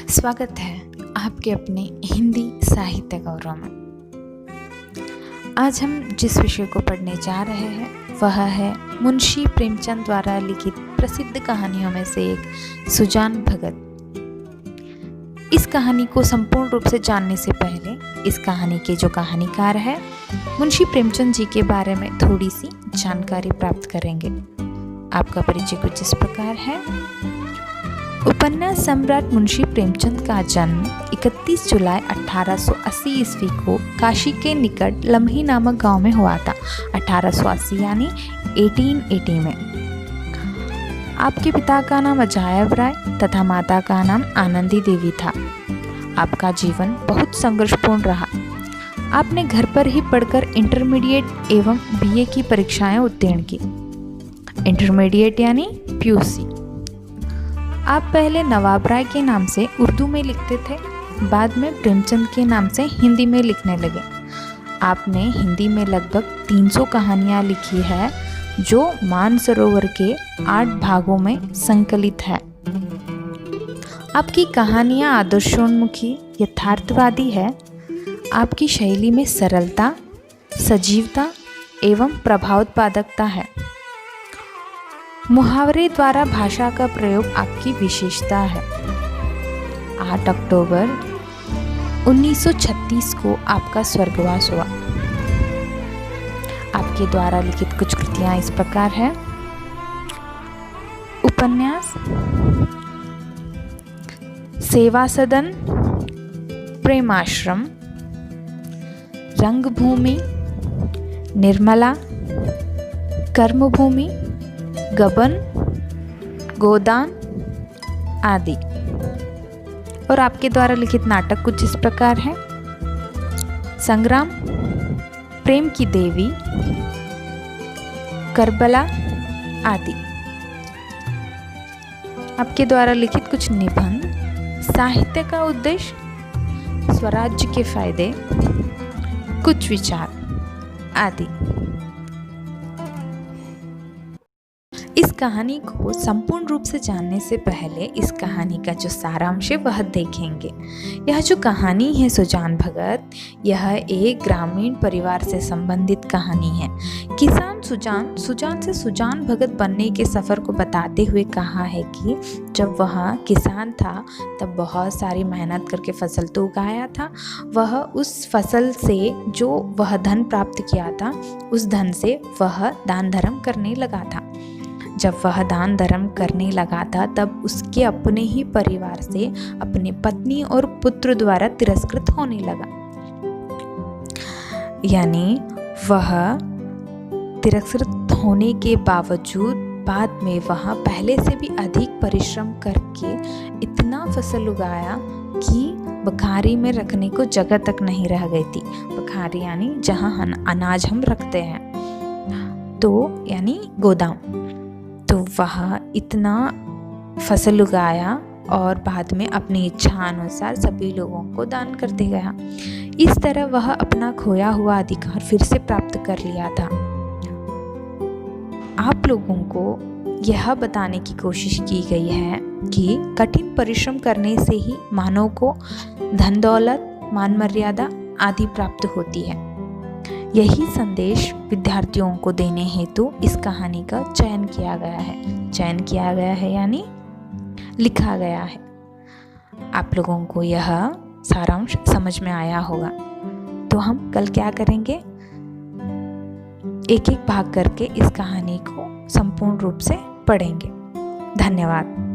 स्वागत है आपके अपने हिंदी साहित्य गौरव में। आज हम जिस विषय को पढ़ने जा रहे हैं वह है मुंशी प्रेमचंद द्वारा लिखित प्रसिद्ध कहानियों में से एक सुजान भगत। इस कहानी को संपूर्ण रूप से जानने से पहले इस कहानी के जो कहानीकार है मुंशी प्रेमचंद जी के बारे में थोड़ी सी जानकारी प्राप्त करेंगे। आपका परिचय कुछ इस प्रकार है। उपन्यास सम्राट मुंशी प्रेमचंद का जन्म 31 जुलाई 1880 ईस्वी को काशी के निकट लम्ही नामक गांव में हुआ था। 1880 यानी 1880 में। आपके पिता का नाम अजायब राय तथा माता का नाम आनंदी देवी था। आपका जीवन बहुत संघर्षपूर्ण रहा। आपने घर पर ही पढ़कर इंटरमीडिएट एवं बीए की परीक्षाएं उत्तीर्ण की। इंटरमीडिएट यानी पीयूसी। आप पहले नवाब राय के नाम से उर्दू में लिखते थे, बाद में प्रेमचंद के नाम से हिंदी में लिखने लगे। आपने हिंदी में लगभग 300 कहानियाँ लिखी है जो मानसरोवर के 8 भागों में संकलित है। आपकी कहानियाँ आदर्शोन्मुखी यथार्थवादी है। आपकी शैली में सरलता, सजीवता एवं प्रभावोत्पादकता है। मुहावरे द्वारा भाषा का प्रयोग आपकी विशेषता है। 8 अक्टूबर 1936 को आपका स्वर्गवास हुआ। आपके द्वारा लिखित कुछ कृतियां इस प्रकार है। उपन्यास सेवा सदन, प्रेमाश्रम, रंगभूमि, निर्मला, कर्मभूमि, गबन, गोदान आदि। और आपके द्वारा लिखित नाटक कुछ इस प्रकार है। संग्राम, प्रेम की देवी, करबला आदि। आपके द्वारा लिखित कुछ निबंध, साहित्य का उद्देश्य, स्वराज्य के फायदे, कुछ विचार आदि। इस कहानी को संपूर्ण रूप से जानने से पहले इस कहानी का जो सारांश है वह देखेंगे। यह जो कहानी है सुजान भगत, यह एक ग्रामीण परिवार से संबंधित कहानी है। किसान सुजान से सुजान भगत बनने के सफ़र को बताते हुए कहा है कि जब वह किसान था तब बहुत सारी मेहनत करके फसल तो उगाया था। वह उस फसल से जो वह धन प्राप्त किया था उस धन से वह दान धर्म करने लगा था। जब वह दान धर्म करने लगा था तब उसके अपने ही परिवार से अपने पत्नी और पुत्र द्वारा तिरस्कृत होने लगा। यानी वह तिरस्कृत होने के बावजूद बाद में वह पहले से भी अधिक परिश्रम करके इतना फसल उगाया कि बखारी में रखने को जगह तक नहीं रह गई थी। बखारी यानी जहाँ अनाज हम रखते हैं, तो यानी गोदाम। तो वह इतना फसल उगाया और बाद में अपनी इच्छा अनुसार सभी लोगों को दान करते गया। इस तरह वह अपना खोया हुआ अधिकार फिर से प्राप्त कर लिया था। आप लोगों को यह बताने की कोशिश की गई है कि कठिन परिश्रम करने से ही मानव को धन दौलत, मान मर्यादा आदि प्राप्त होती है। यही संदेश विद्यार्थियों को देने हेतु इस कहानी का चयन किया गया है यानी लिखा गया है। आप लोगों को यह सारांश समझ में आया होगा। तो हम कल क्या करेंगे, एक एक भाग करके इस कहानी को संपूर्ण रूप से पढ़ेंगे। धन्यवाद।